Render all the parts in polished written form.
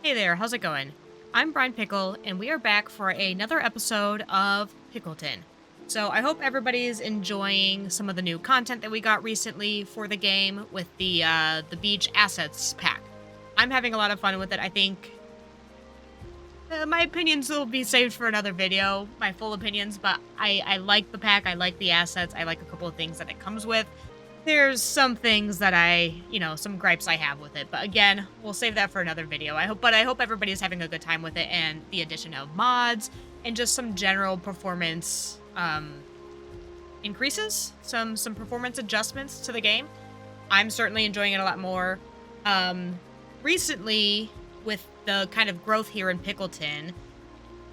Hey there, how's it going? I'm Brian Pickle, and we are back for another episode of Pickleton. So I hope everybody's enjoying some of the new content that we got recently for the game with the beach assets pack. I'm having a lot of fun with it. I think my opinions will be saved for another video, my full opinions, but I like the pack. I like the assets. I like a couple of things that it comes with. There's some things that some gripes I have with it, but again, we'll save that for another video. I hope everybody's having a good time with it, and the addition of mods and just some general performance increases, some performance adjustments to the game. I'm certainly enjoying it a lot more. Recently, with the kind of growth here in Pickleton,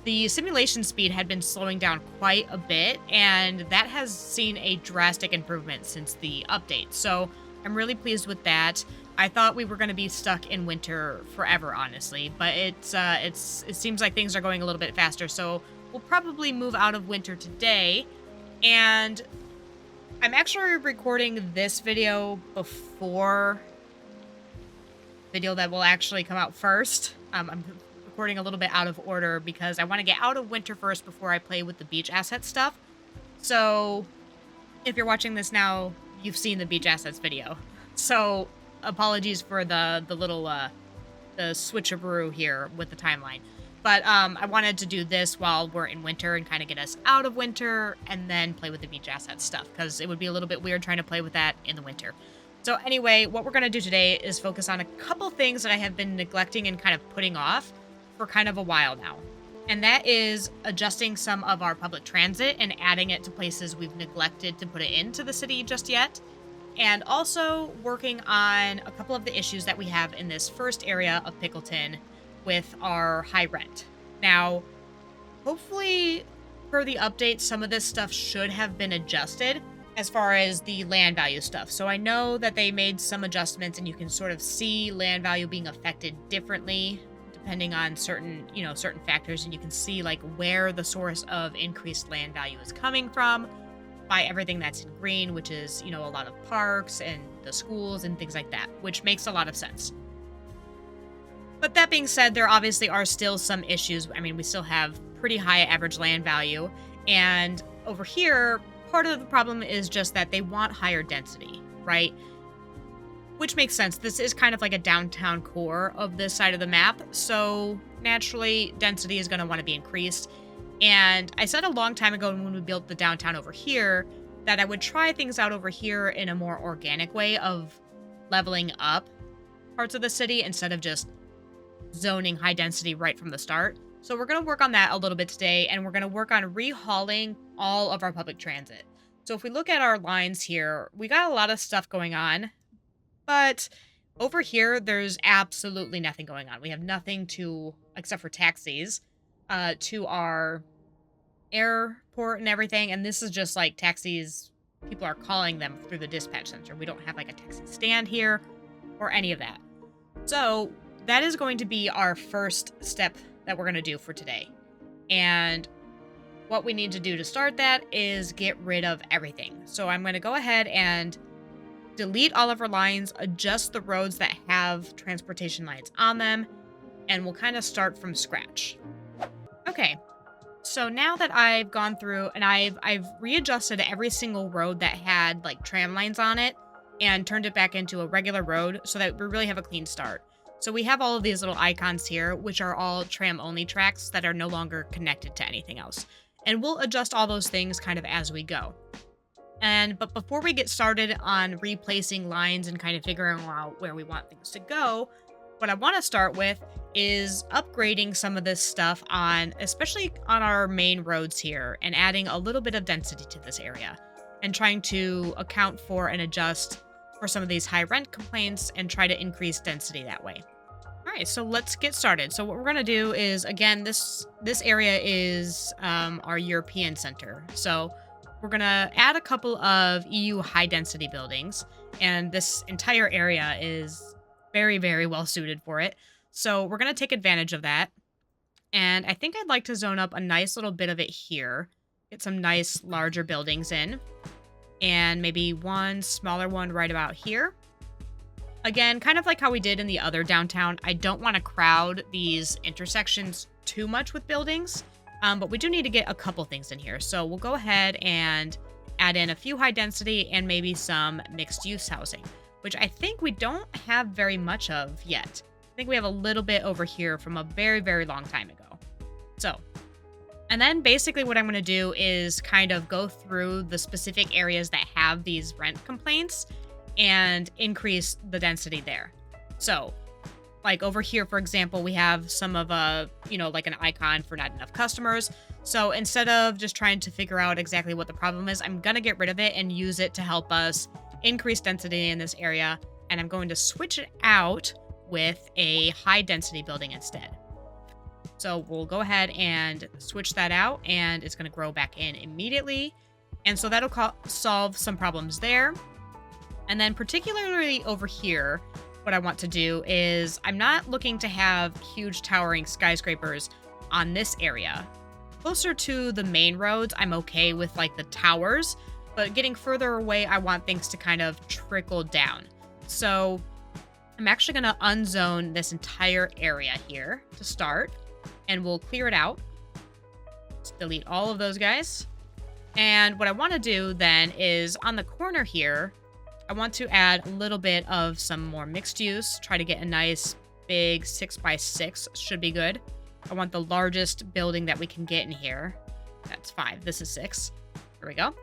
the simulation speed had been slowing down quite a bit, and that has seen a drastic improvement since the update. So I'm really pleased with that. I thought we were going to be stuck in winter forever, honestly, but it seems like things are going a little bit faster. So we'll probably move out of winter today, and I'm actually recording this video before the video that will actually come out first. I'm recording a little bit out of order because I want to get out of winter first before I play with the beach asset stuff. So if you're watching this now, you've seen the beach assets video. So apologies for the little the switcheroo here with the timeline. But I wanted to do this while we're in winter and kind of get us out of winter and then play with the beach asset stuff, because it would be a little bit weird trying to play with that in the winter. So anyway, what we're going to do today is focus on a couple things that I have been neglecting and kind of putting off for kind of a while now. And that is adjusting some of our public transit and adding it to places we've neglected to put it into the city just yet. And also working on a couple of the issues that we have in this first area of Pickleton with our high rent. Now, hopefully for the update, some of this stuff should have been adjusted as far as the land value stuff. So I know that they made some adjustments, and you can sort of see land value being affected differently depending on certain factors, and you can see like where the source of increased land value is coming from by everything that's in green, which is, a lot of parks and the schools and things like that, which makes a lot of sense. But that being said, there obviously are still some issues. I mean, we still have pretty high average land value, and over here, part of the problem is just that they want higher density, right? Which makes sense. This is kind of like a downtown core of this side of the map, so naturally density is going to want to be increased. And I said a long time ago when we built the downtown over here that I would try things out over here in a more organic way of leveling up parts of the city instead of just zoning high density right from the start. So we're going to work on that a little bit today, and we're going to work on rehauling all of our public transit. So if we look at our lines here, we got a lot of stuff going on, but over here, there's absolutely nothing going on. We have nothing except for taxis, to our airport and everything, and this is just like taxis, people are calling them through the dispatch center. We don't have like a taxi stand here or any of that. So that is going to be our first step that we're going to do for today. And what we need to do to start that is get rid of everything. So I'm going to go ahead and delete all of our lines, adjust the roads that have transportation lines on them, and we'll kind of start from scratch. Okay, so now that I've gone through and I've readjusted every single road that had like tram lines on it and turned it back into a regular road so that we really have a clean start. So we have all of these little icons here, which are all tram-only tracks that are no longer connected to anything else. And we'll adjust all those things kind of as we go. But before we get started on replacing lines and kind of figuring out where we want things to go, what I want to start with is upgrading some of this stuff especially on our main roads here, and adding a little bit of density to this area and trying to account for and adjust for some of these high rent complaints and try to increase density that way. All right, so let's get started. So what we're going to do is, again, this area is our European center. So we're going to add a couple of EU high density buildings, and this entire area is very, very well suited for it. So we're going to take advantage of that. And I think I'd like to zone up a nice little bit of it here, get some nice larger buildings in, and maybe one smaller one right about here. Again, kind of like how we did in the other downtown, I don't want to crowd these intersections too much with buildings, but we do need to get a couple things in here. So we'll go ahead and add in a few high density and maybe some mixed use housing, which I think we don't have very much of yet. I think we have a little bit over here from a very, very long time ago. So, and then basically what I'm going to do is kind of go through the specific areas that have these rent complaints and increase the density there. So, like over here, for example, we have some of like an icon for not enough customers. So instead of just trying to figure out exactly what the problem is, I'm going to get rid of it and use it to help us increase density in this area. And I'm going to switch it out with a high density building instead. So we'll go ahead and switch that out, and it's going to grow back in immediately. And so that'll solve some problems there. And then particularly over here, what I want to do is I'm not looking to have huge towering skyscrapers on this area. Closer to the main roads, I'm okay with like the towers, but getting further away, I want things to kind of trickle down. So I'm actually going to unzone this entire area here to start, and we'll clear it out. Let's delete all of those guys. And what I want to do then is on the corner here, I want to add a little bit of some more mixed use, try to get a nice big 6x6 should be good. I want the largest building that we can get in here. That's 5. This is 6. There we go.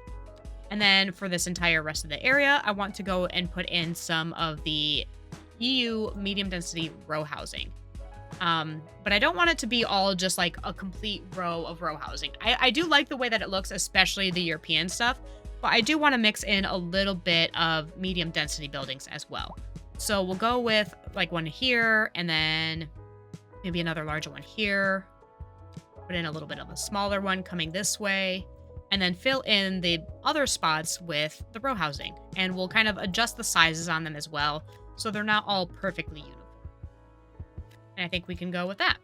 And then for this entire rest of the area, I want to go and put in some of the EU medium density row housing. But I don't want it to be all just like a complete row of row housing. I do like the way that it looks, especially the European stuff, but I do want to mix in a little bit of medium density buildings as well. So we'll go with like one here, and then maybe another larger one here. Put in a little bit of a smaller one coming this way, and then fill in the other spots with the row housing. And we'll kind of adjust the sizes on them as well, so they're not all perfectly uniform. And I think we can go with that.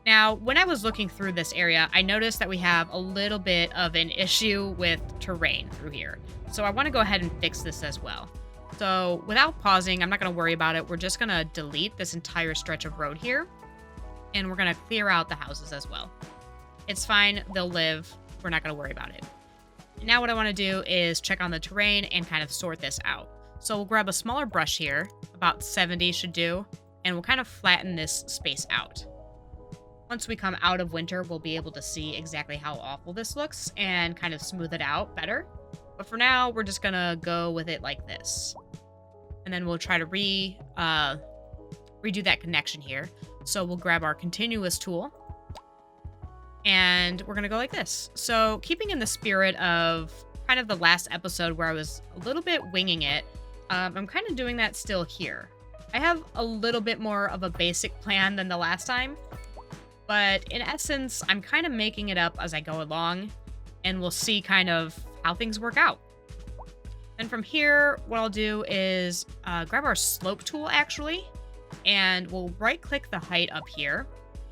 Now, when I was looking through this area, I noticed that we have a little bit of an issue with terrain through here. So I want to go ahead and fix this as well. So without pausing, I'm not going to worry about it. We're just going to delete this entire stretch of road here. And we're going to clear out the houses as well. It's fine. They'll live. We're not going to worry about it. Now what I want to do is check on the terrain and kind of sort this out. So we'll grab a smaller brush here. About 70 should do. And we'll kind of flatten this space out. Once we come out of winter, we'll be able to see exactly how awful this looks and kind of smooth it out better. But for now, we're just gonna go with it like this. And then we'll try to redo that connection here. So we'll grab our continuous tool, and we're gonna go like this. So keeping in the spirit of kind of the last episode where I was a little bit winging it, I'm kind of doing that still here. I have a little bit more of a basic plan than the last time, but in essence, I'm kind of making it up as I go along, and we'll see kind of how things work out. And from here, what I'll do is grab our slope tool actually, and we'll right click the height up here.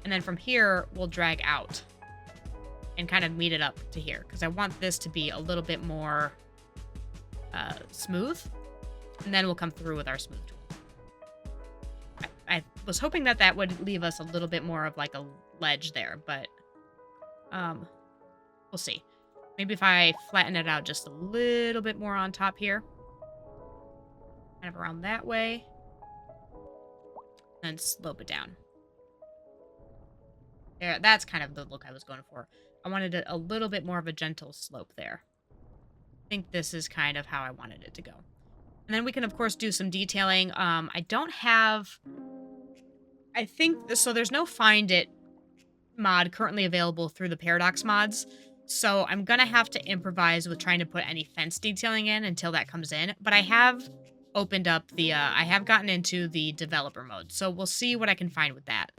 And then from here, we'll drag out and kind of meet it up to here, because I want this to be a little bit more smooth. And then we'll come through with our smooth tool. I was hoping that that would leave us a little bit more of like a ledge there, but we'll see. Maybe if I flatten it out just a little bit more on top here, kind of around that way, and slope it down. There, that's kind of the look I was going for. I wanted a little bit more of a gentle slope there. I think this is kind of how I wanted it to go. And then we can, of course, do some detailing. I don't have... I think... So there's no Find It mod currently available through the Paradox mods. So I'm going to have to improvise with trying to put any fence detailing in until that comes in. But I have opened up the... I have gotten into the developer mode. So we'll see what I can find with that.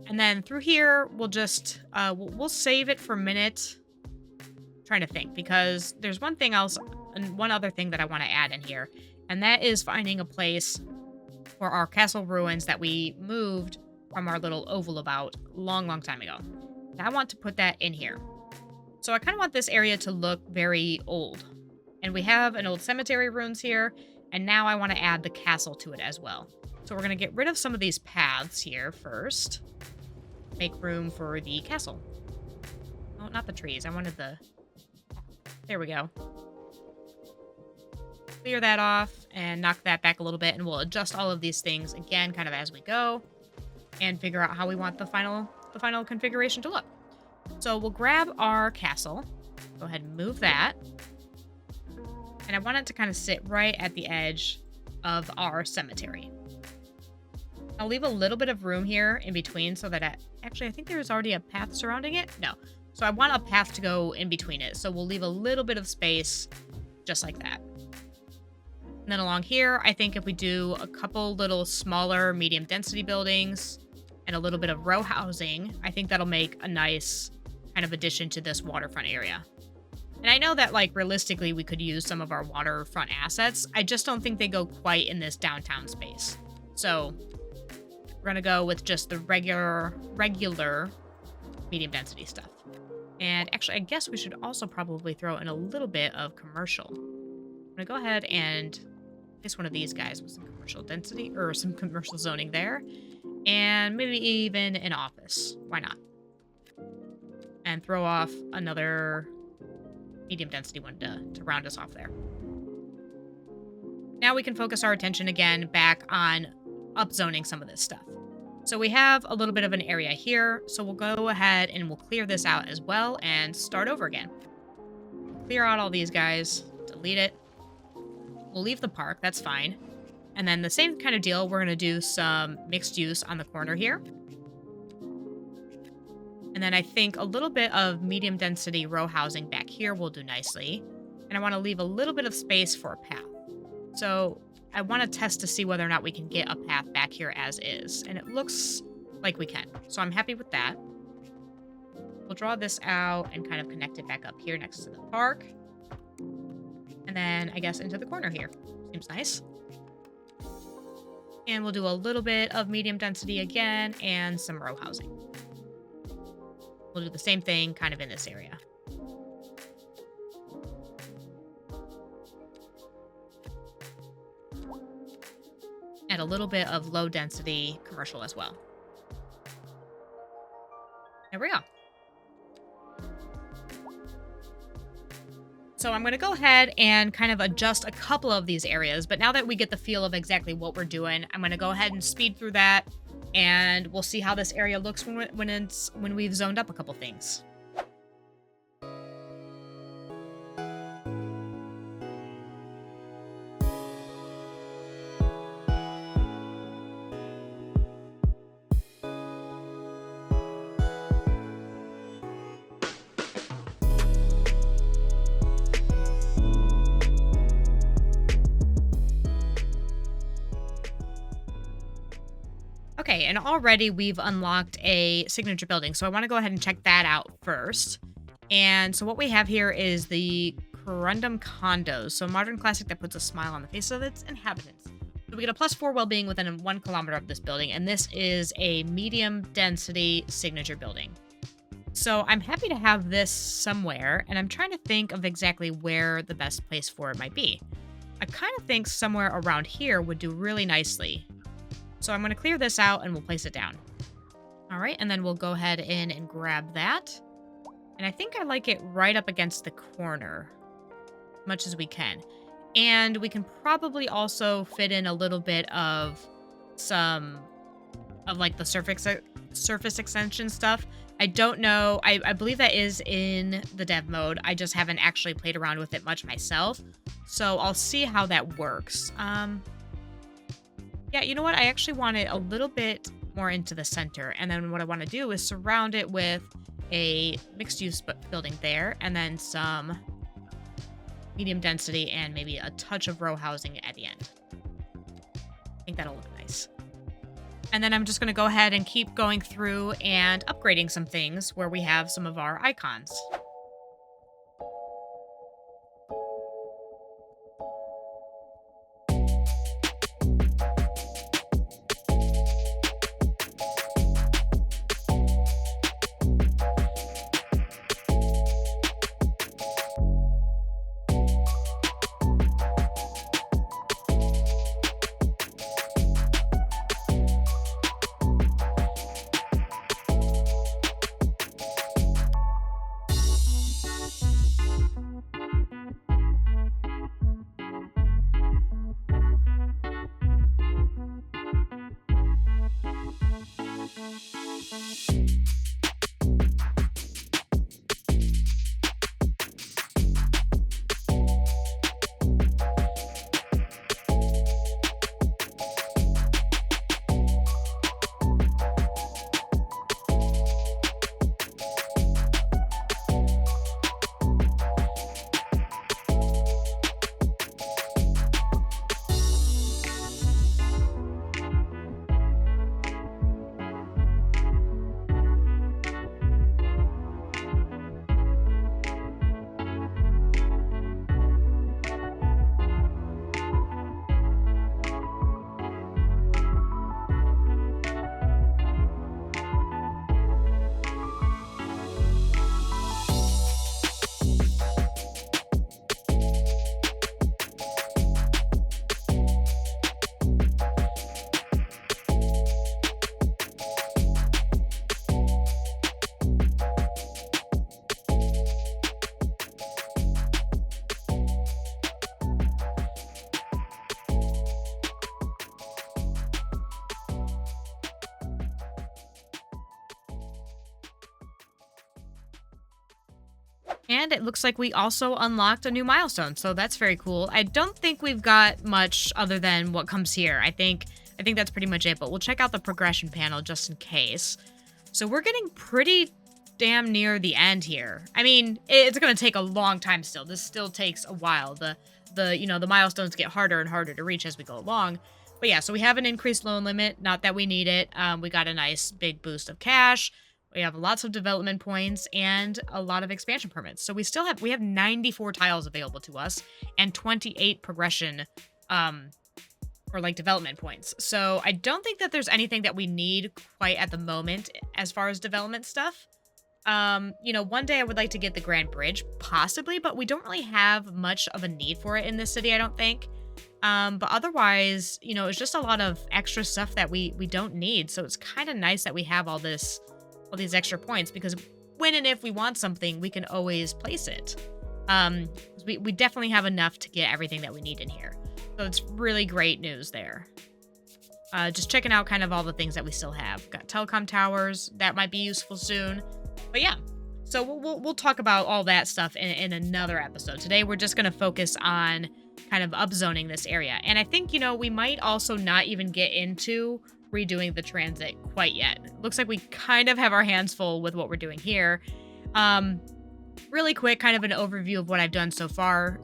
And then through here, we'll just... we'll save it for a minute. I'm trying to think. Because there's one thing else... And one other thing that I want to add in here. And that is finding a place for our castle ruins that we moved from our little oval about long time ago. And I want to put that in here. So I kind of want this area to look very old. And we have an old cemetery ruins here, And now I want to add the castle to it as well. So we're going to get rid of some of these paths here first. Make room for the castle. Oh, not the trees. I wanted the... There we go. Clear that off and knock that back a little bit, and we'll adjust all of these things again kind of as we go and figure out how we want the final configuration to look. So we'll grab our castle. Go ahead and move that. And I want it to kind of sit right at the edge of our cemetery. I'll leave a little bit of room here in between so that actually I think there's already a path surrounding it. No. So I want a path to go in between it. So we'll leave a little bit of space just like that. And then along here, I think if we do a couple little smaller medium density buildings and a little bit of row housing, I think that'll make a nice kind of addition to this waterfront area. And I know that, like, realistically, we could use some of our waterfront assets. I just don't think they go quite in this downtown space. So we're going to go with just the regular medium density stuff. And actually, I guess we should also probably throw in a little bit of commercial. I'm going to go ahead and place one of these guys with some commercial density, or some commercial zoning there. And maybe even an office. Why not? And throw off another medium density one to round us off there. Now we can focus our attention again back on upzoning some of this stuff. So we have a little bit of an area here, so we'll go ahead and we'll clear this out as well and start over again. Clear out all these guys, delete it. We'll leave the park, that's fine. And then the same kind of deal, we're going to do some mixed use on the corner here. And then I think a little bit of medium density row housing back here will do nicely. And I want to leave a little bit of space for a path. So I want to test to see whether or not we can get a path back here as is. And it looks like we can. So I'm happy with that. We'll draw this out and kind of connect it back up here next to the park. And then I guess into the corner here. Seems nice. And we'll do a little bit of medium density again and some row housing. We'll do the same thing kind of in this area. And a little bit of low density commercial as well. There we go. So I'm going to go ahead and kind of adjust a couple of these areas. But now that we get the feel of exactly what we're doing, I'm going to go ahead and speed through that. And we'll see how this area looks when we've zoned up a couple things. Okay, and already we've unlocked a signature building, so I want to go ahead and check that out first. And so what we have here is the Corundum Condos, so modern classic that puts a smile on the face of its inhabitants. So we get a +4 well-being within 1 kilometer of this building, and this is a medium density signature building. So I'm happy to have this somewhere, and I'm trying to think of exactly where the best place for it might be. I kind of think somewhere around here would do really nicely. So I'm going to clear this out and we'll place it down. All right, and then we'll go ahead in and grab that. And I think I like it right up against the corner, as much as we can. And we can probably also fit in a little bit of some of like the surface extension stuff. I don't know. I believe that is in the dev mode. I just haven't actually played around with it much myself. So I'll see how that works. Yeah, you know what? I actually want it a little bit more into the center. And then what I want to do is surround it with a mixed-use building there. And then some medium density and maybe a touch of row housing at the end. I think that'll look nice. And then I'm just going to go ahead and keep going through and upgrading some things where we have some of our icons. And it looks like we also unlocked a new milestone, so that's very cool. I don't think we've got much other than what comes here. I think that's pretty much it, but we'll check out the progression panel just in case. So we're getting pretty damn near the end here. I mean, it's going to take a long time still. This still takes a while. The milestones get harder and harder to reach as we go along. But yeah, so we have an increased loan limit, not that we need it. We got a nice big boost of cash. We have lots of development points and a lot of expansion permits. So we have 94 tiles available to us and 28 progression or like development points. So I don't think that there's anything that we need quite at the moment as far as development stuff. One day I would like to get the Grand Bridge, possibly, but we don't really have much of a need for it in this city, I don't think. But otherwise, it's just a lot of extra stuff that we don't need. So it's kind of nice that we have all these extra points, because when and if we want something, we can always place it. We definitely have enough to get everything that we need in here. So it's really great news there. Just checking out kind of all the things that we still have. Got telecom towers that might be useful soon. But yeah, so we'll talk about all that stuff in another episode. Today we're just going to focus on kind of upzoning this area. And I think, we might also not even get into redoing the transit quite yet. Looks like we kind of have our hands full with what we're doing here. Really quick, kind of an overview of what I've done so far.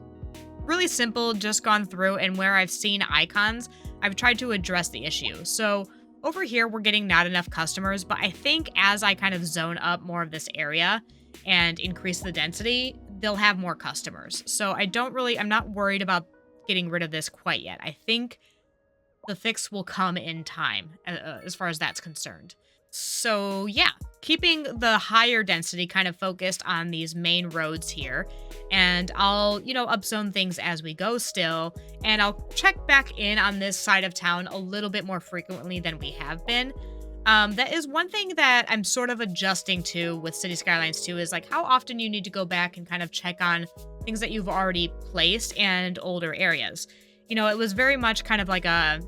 Really simple, just gone through, and where I've seen icons, I've tried to address the issue. So over here, we're getting not enough customers, but I think as I kind of zone up more of this area and increase the density, they'll have more customers. So I'm not worried about getting rid of this quite yet. I think the fix will come in time as far as that's concerned. So yeah, keeping the higher density kind of focused on these main roads here. And I'll, upzone things as we go still. And I'll check back in on this side of town a little bit more frequently than we have been. That is one thing that I'm sort of adjusting to with City Skylines 2 is like how often you need to go back and kind of check on things that you've already placed and older areas. It was very much kind of like a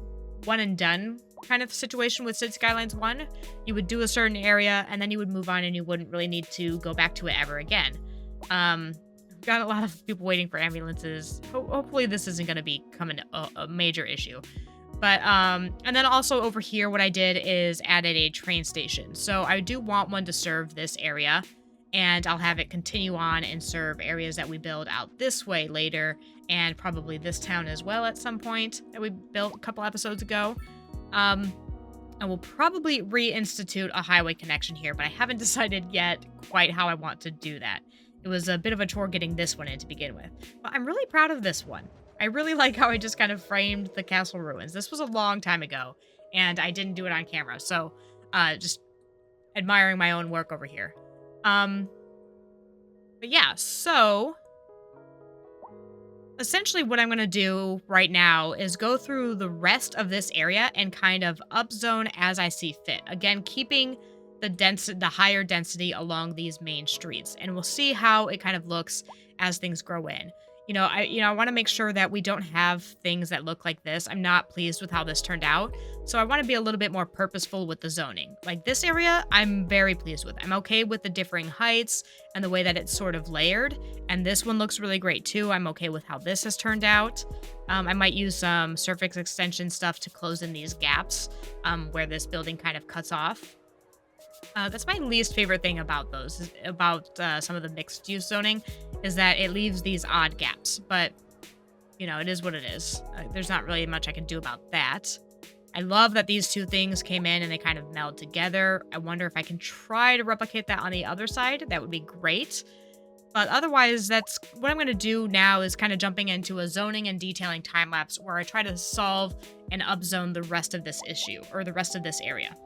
one and done kind of situation with City Skylines 1. You would do a certain area and then you would move on and you wouldn't really need to go back to it ever again. Got a lot of people waiting for ambulances. Hopefully this isn't going to become a major issue. But, and then also over here, what I did is added a train station. So I do want one to serve this area, and I'll have it continue on and serve areas that we build out this way later, and probably this town as well at some point that we built a couple episodes ago. And we'll probably reinstitute a highway connection here, but I haven't decided yet quite how I want to do that. It was a bit of a chore getting this one in to begin with, but I'm really proud of this one. I really like how I just kind of framed the castle ruins. This was a long time ago, and I didn't do it on camera, so just admiring my own work over here. But yeah, so essentially what I'm going to do right now is go through the rest of this area and kind of upzone as I see fit. Again, keeping the higher density along these main streets, and we'll see how it kind of looks as things grow in. I want to make sure that we don't have things that look like this. I'm not pleased with how this turned out. So I want to be a little bit more purposeful with the zoning. Like this area, I'm very pleased with. I'm okay with the differing heights and the way that it's sort of layered. And this one looks really great too. I'm okay with how this has turned out. I might use some surface extension stuff to close in these gaps where this building kind of cuts off. That's my least favorite thing about some of the mixed use zoning is that it leaves these odd gaps, but it is what it is. There's not really much I can do about that. I love that these two things came in and they kind of meld together. I wonder if I can try to replicate that on the other side. That would be great. But otherwise, that's what I'm going to do now is kind of jumping into a zoning and detailing time lapse where I try to solve and upzone the rest of this issue or the rest of this area.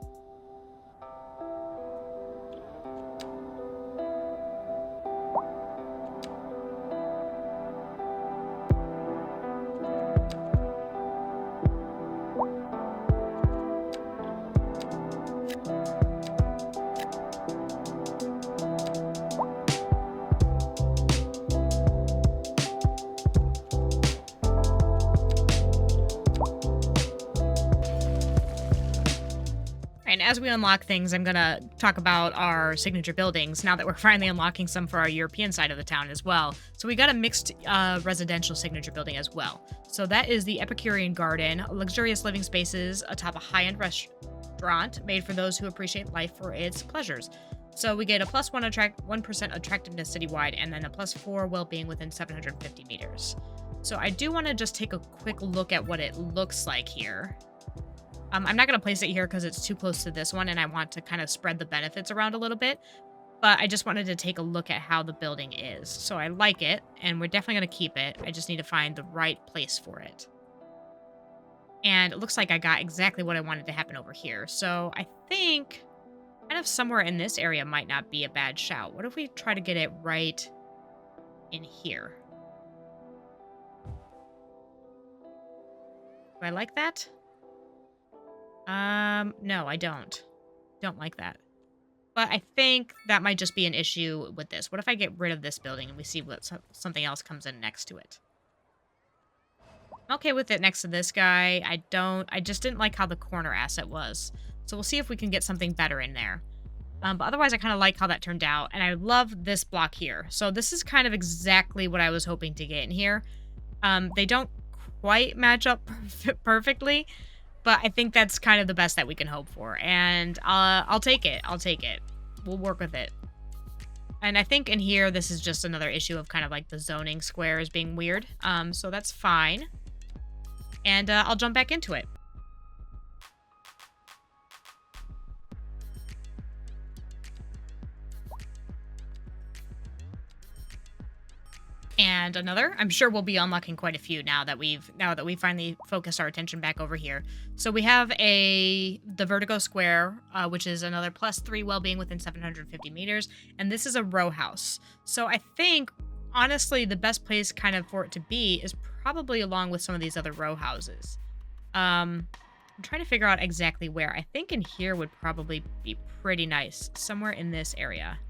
And as we unlock things, I'm going to talk about our signature buildings now that we're finally unlocking some for our European side of the town as well. So we got a mixed residential signature building as well. So that is the Epicurean Garden, luxurious living spaces atop a high-end restaurant made for those who appreciate life for its pleasures. So we get a +1% attractiveness citywide and then a +4 well-being within 750 meters. So I do want to just take a quick look at what it looks like here. I'm not going to place it here because it's too close to this one and I want to kind of spread the benefits around a little bit. But I just wanted to take a look at how the building is. So I like it and we're definitely going to keep it. I just need to find the right place for it. And it looks like I got exactly what I wanted to happen over here. So I think kind of somewhere in this area might not be a bad shout. What if we try to get it right in here? Do I like that? No, I don't. Don't like that. But I think that might just be an issue with this. What if I get rid of this building and we see what something else comes in next to it? I'm okay with it next to this guy. I just didn't like how the corner asset was. So we'll see if we can get something better in there. But otherwise, I kind of like how that turned out. And I love this block here. So this is kind of exactly what I was hoping to get in here. They don't quite match up perfectly. But I think that's kind of the best that we can hope for. And I'll take it. I'll take it. We'll work with it. And I think in here, this is just another issue of kind of like the zoning squares being weird. So that's fine. And I'll jump back into it. And another. I'm sure we'll be unlocking quite a few now that we finally focused our attention back over here. So we have the Vertigo Square, which is another +3 well-being within 750 meters, and this is a row house. So I think honestly the best place kind of for it to be is probably along with some of these other row houses. I'm trying to figure out exactly where. I think in here would probably be pretty nice, somewhere in this area.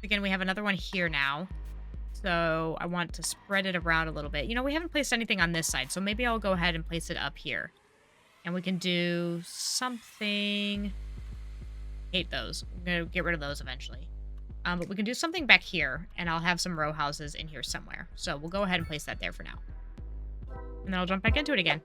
Again, we have another one here now. So I want to spread it around a little bit. You know, we haven't placed anything on this side, so maybe I'll go ahead and place it up here. And we can do something... Hate those. I'm going to get rid of those eventually. But we can do something back here, and I'll have some row houses in here somewhere. So we'll go ahead and place that there for now. And then I'll jump back into it again.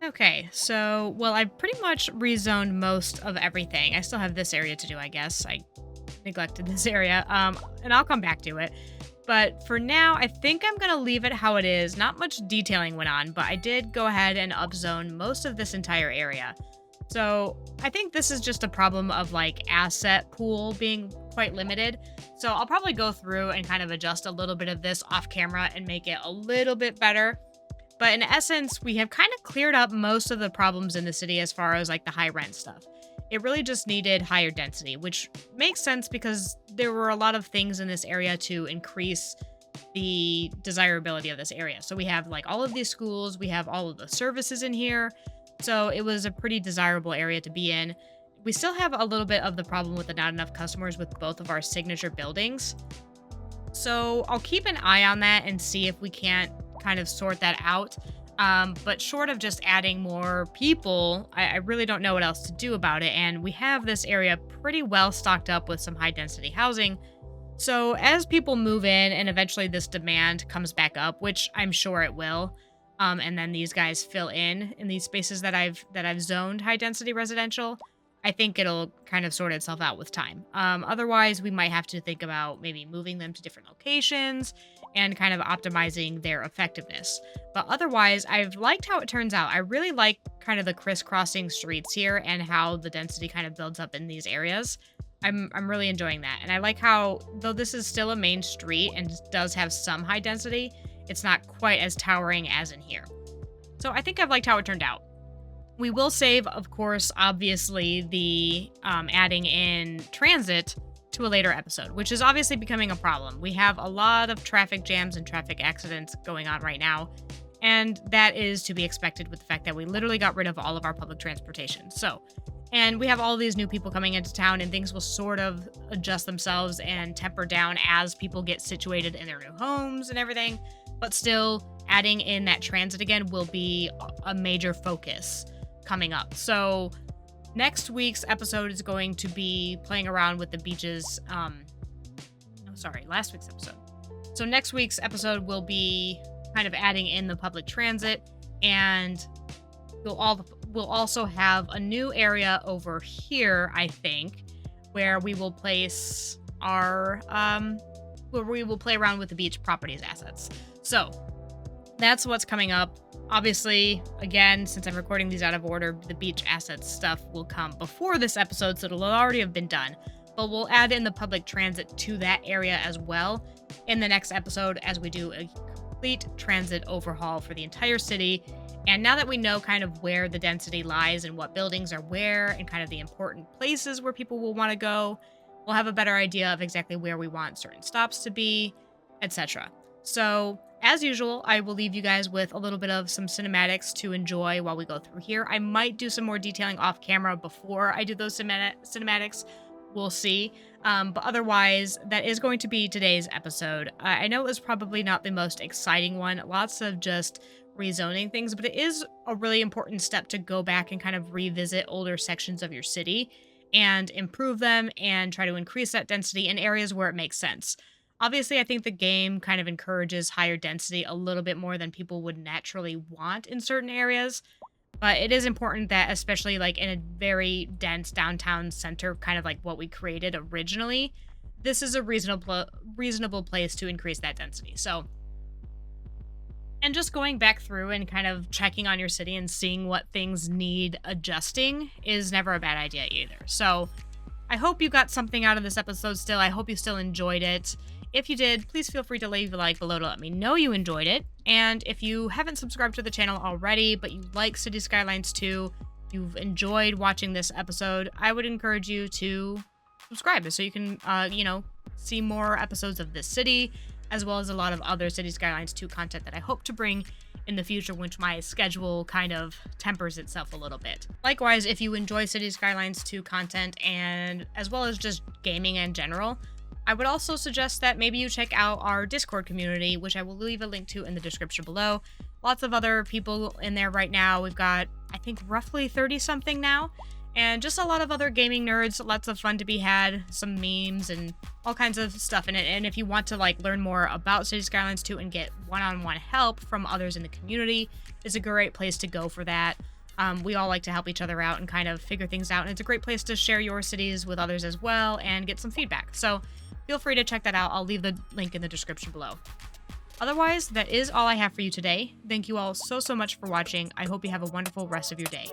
Okay, so, well, I pretty much rezoned most of everything. I still have this area to do, I guess. I neglected this area, and I'll come back to it. But for now, I think I'm going to leave it how it is. Not much detailing went on, but I did go ahead and upzone most of this entire area. So I think this is just a problem of like asset pool being quite limited. So I'll probably go through and kind of adjust a little bit of this off camera and make it a little bit better. But in essence, we have kind of cleared up most of the problems in the city as far as like the high rent stuff. It really just needed higher density, which makes sense because there were a lot of things in this area to increase the desirability of this area. So we have like all of these schools, we have all of the services in here. So it was a pretty desirable area to be in. We still have a little bit of the problem with the not enough customers with both of our signature buildings. So I'll keep an eye on that and see if we can't kind of sort that out. But short of just adding more people, I really don't know what else to do about it. And we have this area pretty well stocked up with some high density housing. So as people move in and eventually this demand comes back up, which I'm sure it will, and then these guys fill in these spaces that I've zoned high density residential, I think it'll kind of sort itself out with time. Otherwise, we might have to think about maybe moving them to different locations and kind of optimizing their effectiveness. But otherwise, I've liked how it turns out. I really like kind of the crisscrossing streets here and how the density kind of builds up in these areas. I'm really enjoying that. And I like how, though this is still a main street and does have some high density, it's not quite as towering as in here. So I think I've liked how it turned out. We will save, of course, obviously, the adding in transit to a later episode, which is obviously becoming a problem. We have a lot of traffic jams and traffic accidents going on right now, and that is to be expected with the fact that we literally got rid of all of our public transportation. And we have all these new people coming into town, and things will sort of adjust themselves and temper down as people get situated in their new homes and everything. But still, adding in that transit again will be a major focus coming up. So next week's episode is going to be playing around with the beaches. Last week's episode. So next week's episode will be kind of adding in the public transit, and we'll also have a new area over here, I think, where we will place our where we will play around with the beach properties assets. So that's what's coming up. Obviously, again, since I'm recording these out of order, the beach assets stuff will come before this episode, so it'll already have been done. But we'll add in the public transit to that area as well in the next episode as we do a complete transit overhaul for the entire city. And now that we know kind of where the density lies and what buildings are where and kind of the important places where people will want to go, we'll have a better idea of exactly where we want certain stops to be, etc. So, as usual, I will leave you guys with a little bit of some cinematics to enjoy while we go through here. I might do some more detailing off camera before I do those cinematics. We'll see. But otherwise, that is going to be today's episode. I know it was probably not the most exciting one. Lots of just rezoning things, but it is a really important step to go back and kind of revisit older sections of your city and improve them and try to increase that density in areas where it makes sense. Obviously, I think the game kind of encourages higher density a little bit more than people would naturally want in certain areas. But it is important that, especially like in a very dense downtown center, kind of like what we created originally, this is a reasonable place to increase that density. So, and just going back through and kind of checking on your city and seeing what things need adjusting is never a bad idea either. So I hope you got something out of this episode still. I hope you still enjoyed it. If you did, please feel free to leave a like below to let me know you enjoyed it. And if you haven't subscribed to the channel already, but you like City Skylines 2, you've enjoyed watching this episode, I would encourage you to subscribe so you can, see more episodes of this city, as well as a lot of other City Skylines 2 content that I hope to bring in the future once my schedule kind of tempers itself a little bit. Likewise, if you enjoy City Skylines 2 content and as well as just gaming in general, I would also suggest that maybe you check out our Discord community, which I will leave a link to in the description below. Lots of other people in there right now. We've got, I think, roughly 30-something now. And just a lot of other gaming nerds, lots of fun to be had, some memes and all kinds of stuff in it. And if you want to learn more about City Skylines 2 and get one-on-one help from others in the community, it's a great place to go for that. We all like to help each other out and kind of figure things out. And it's a great place to share your cities with others as well and get some feedback. So feel free to check that out. I'll leave the link in the description below. Otherwise, that is all I have for you today. Thank you all so much for watching. I hope you have a wonderful rest of your day.